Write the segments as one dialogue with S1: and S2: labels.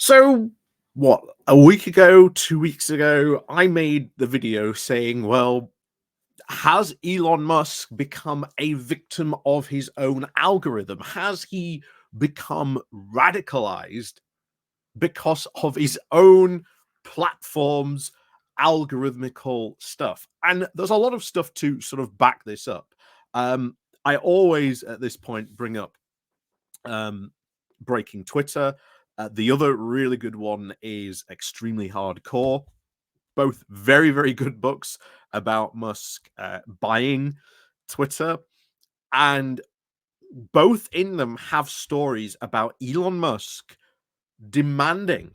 S1: So, what, a week ago, 2 weeks ago, I made the video saying, well, has Elon Musk become a victim of his own algorithm? Has he become radicalized because of his own platform's algorithmical stuff? And there's a lot of stuff to sort of back this up. I always at this point bring up breaking Twitter. The other really good one is Extremely Hardcore. Both very, very good books about Musk buying Twitter. And both in them have stories about Elon Musk demanding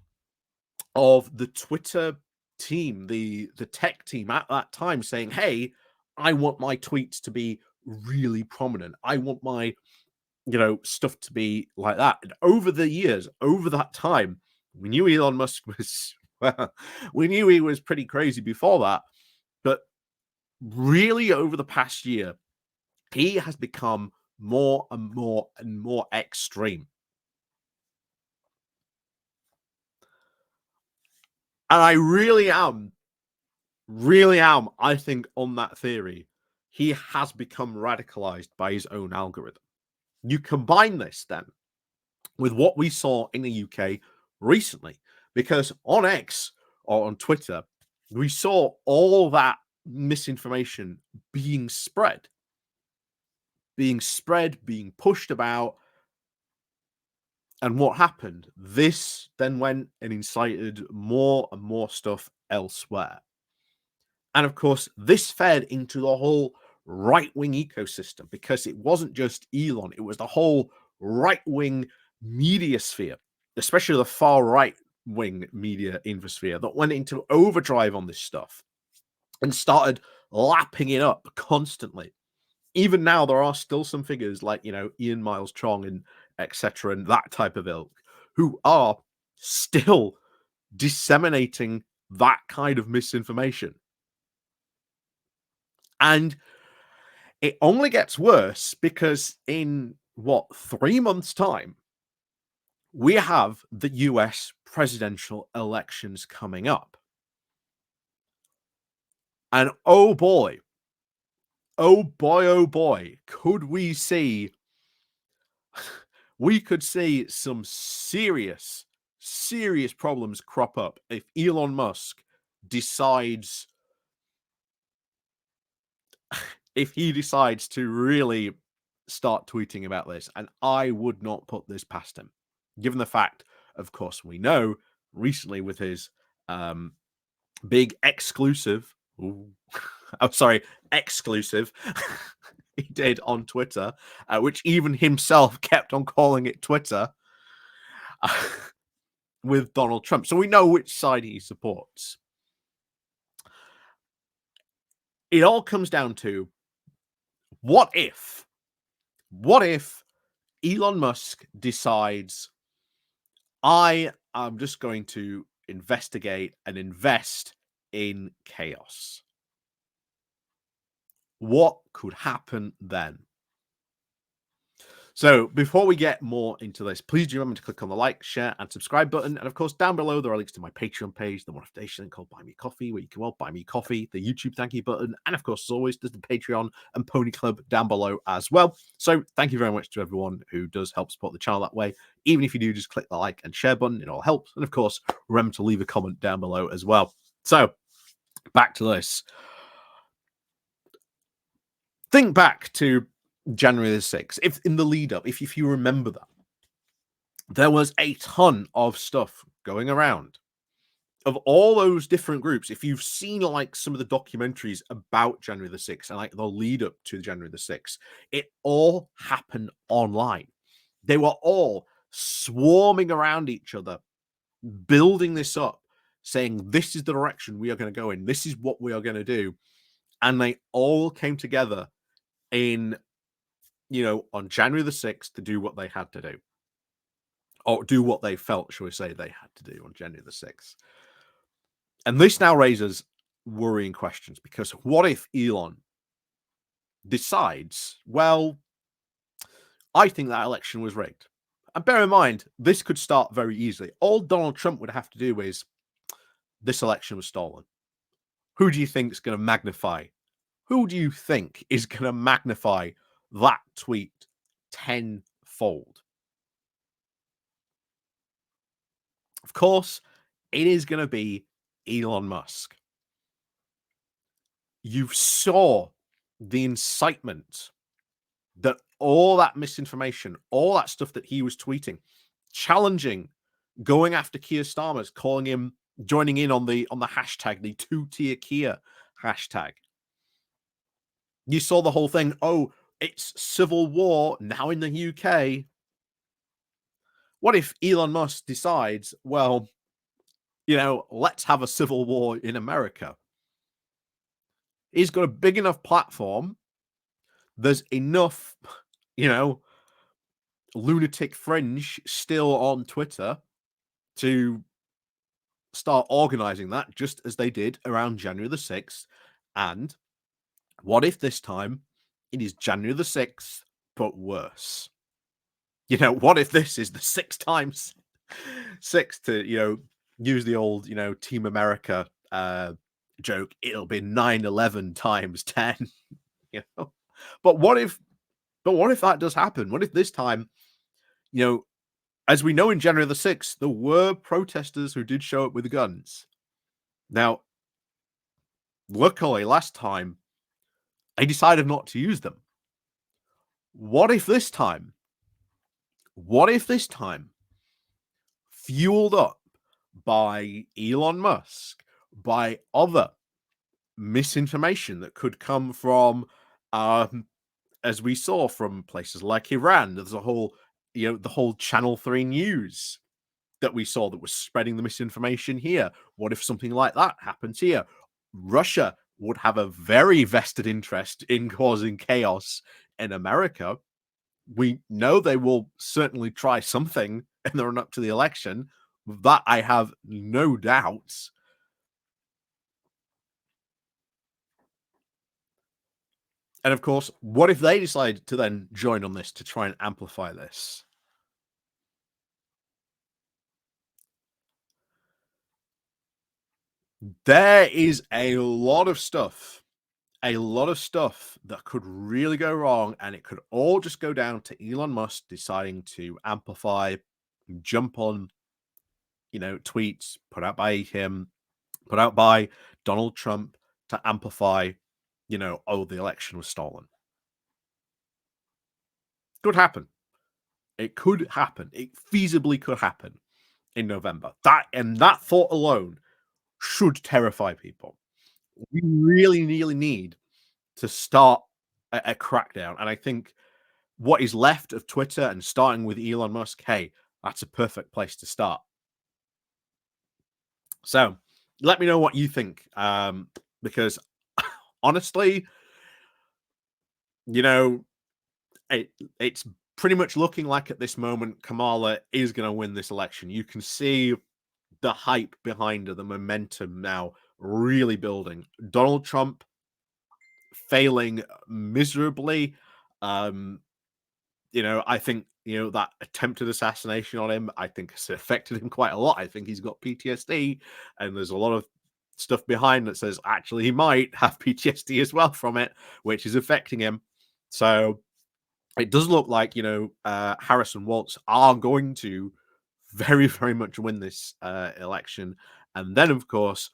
S1: of the Twitter team, the tech team at that time, saying, hey, I want my tweets to be really prominent. I want my stuff to be like that. And over the years, over that time, we knew Elon Musk was, well, we knew he was pretty crazy before that. But really, over the past year, he has become more and more and more extreme. And I really am, I think, on that theory. He has become radicalized by his own algorithm. You combine this then with what we saw in the UK recently, because on X or on Twitter, we saw all that misinformation being spread, being pushed about. And what happened? This then went and incited more and more stuff elsewhere. And of course, this fed into the whole right-wing ecosystem, because it wasn't just Elon, it was the whole right-wing media sphere, especially the far right-wing media infosphere, that went into overdrive on this stuff and started lapping it up constantly. Even now, there are still some figures like, Ian Miles Chong and etc. and that type of ilk who are still disseminating that kind of misinformation. And it only gets worse because in 3 months' time, we have the US presidential elections coming up. And oh boy, oh boy, could we see, we could see some serious problems crop up if Elon Musk decides, to really start tweeting about this. And I would not put this past him, given the fact, of course, we know recently with his big exclusive, exclusive he did on Twitter, which even himself kept on calling it Twitter, with Donald Trump. So we know which side he supports. It all comes down to, what if Elon Musk decides, I am just going to investigate and invest in chaos? What could happen then? So before we get more into this, please do remember to click on the like, share, and subscribe button. And of course, down below, there are links to my Patreon page, the motivation link called Buy Me Coffee, where you can, buy me coffee, the YouTube thank you button, and of course, as always, there's the Patreon and Pony Club down below as well. So thank you very much to everyone who does help support the channel that way. Even if you do, just click the like and share button, it all helps. And of course, remember to leave a comment down below as well. So back to this. Think back to January the 6th, if in the lead up, if you remember that, there was a ton of stuff going around of all those different groups. If you've seen like some of the documentaries about January the 6th and like the lead up to January the 6th, it all happened online. They were all swarming around each other, building this up, saying, this is the direction we are going to go in. This is what we are going to do. And they all came together in, on January the 6th to do what they had to do, or do what they felt, shall we say, they had to do on January the 6th. And this now raises worrying questions, because what if Elon decides, well, I think that election was rigged. And bear in mind, this could start very easily. All Donald Trump would have to do is this election was stolen. Who do you think is going to magnify? Who do you think is going to magnify that tweet tenfold? Of course, it is going to be Elon Musk. You saw the incitement that all that misinformation, all that stuff that he was tweeting, challenging, going after Keir Starmer's, calling him, joining in on the hashtag, the two-tier Keir hashtag. You saw the whole thing. Oh, it's civil war now in the UK. What if Elon Musk decides, well, let's have a civil war in America? He's got a big enough platform. There's enough, you know, lunatic fringe still on Twitter to start organizing that, just as they did around January the 6th. And what if this time it is January the 6th, but worse? What if this is the 6 times 6 to, use the old, Team America joke? It'll be 9/11 times 10, you know? But what if that does happen? What if this time, as we know in January the 6th, there were protesters who did show up with guns. Now, luckily, last time, they decided not to use them. What if this time, fueled up by Elon Musk, by other misinformation that could come from, as we saw from places like Iran, there's a whole, the whole Channel 3 news that we saw that was spreading the misinformation here. What if something like that happens here? Russia would have a very vested interest in causing chaos in America. We know they will certainly try something in the run up to the election. That I have no doubts. And of course, what if they decide to then join on this to try and amplify this? There is a lot of stuff that could really go wrong, and it could all just go down to Elon Musk deciding to amplify, jump on, tweets put out by him, put out by Donald Trump to amplify, oh, the election was stolen. Could happen. It could happen. It feasibly could happen in November. That thought alone should terrify people. We really, really need to start a crackdown. And I think what is left of Twitter and starting with Elon Musk, hey, that's a perfect place to start. So let me know what you think. Because honestly, you know, it's pretty much looking like at this moment Kamala is going to win this election. You can see the hype behind her, the momentum now really building. Donald Trump failing miserably. Um, I think, that attempted assassination on him, I think has affected him quite a lot. I think he's got PTSD, and there's a lot of stuff behind that says actually he might have PTSD as well from it, which is affecting him. So it does look like, Harris and Waltz are going to very, very much win this election. And then, of course,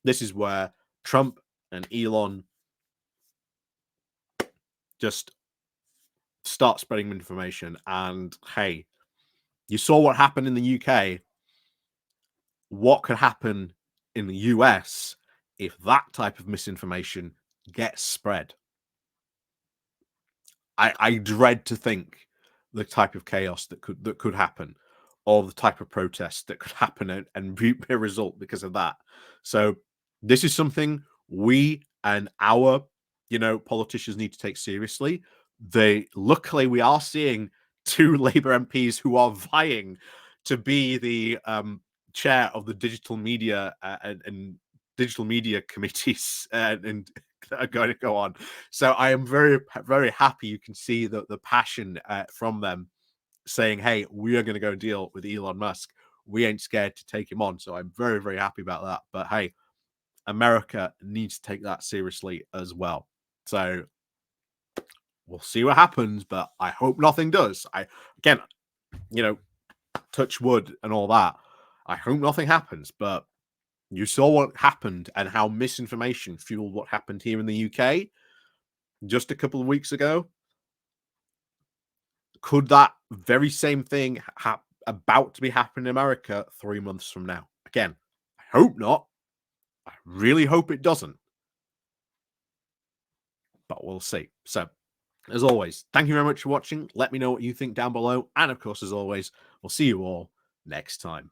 S1: this is where Trump and Elon just start spreading information. And hey, you saw what happened in the UK. What could happen in the US if that type of misinformation gets spread? I dread to think the type of chaos that could happen, or the type of protests that could happen and be a result because of that. So this is something we and our politicians need to take seriously. Luckily we are seeing two Labour MPs who are vying to be the chair of the digital media and digital media committees and that are going to go on. So I am very, very happy you can see the passion from them saying, hey, we are going to go deal with Elon Musk. We ain't scared to take him on. So I'm very, very happy about that. But hey, America needs to take that seriously as well. So we'll see what happens, but I hope nothing does. Again, you know, touch wood and all that. I hope nothing happens, but you saw what happened and how misinformation fueled what happened here in the UK just a couple of weeks ago. Could that very same thing about to be happening in America 3 months from now? Again, I hope not. I really hope it doesn't, but we'll see. So, as always, thank you very much for watching. Let me know what you think down below. And of course, as always, we'll see you all next time.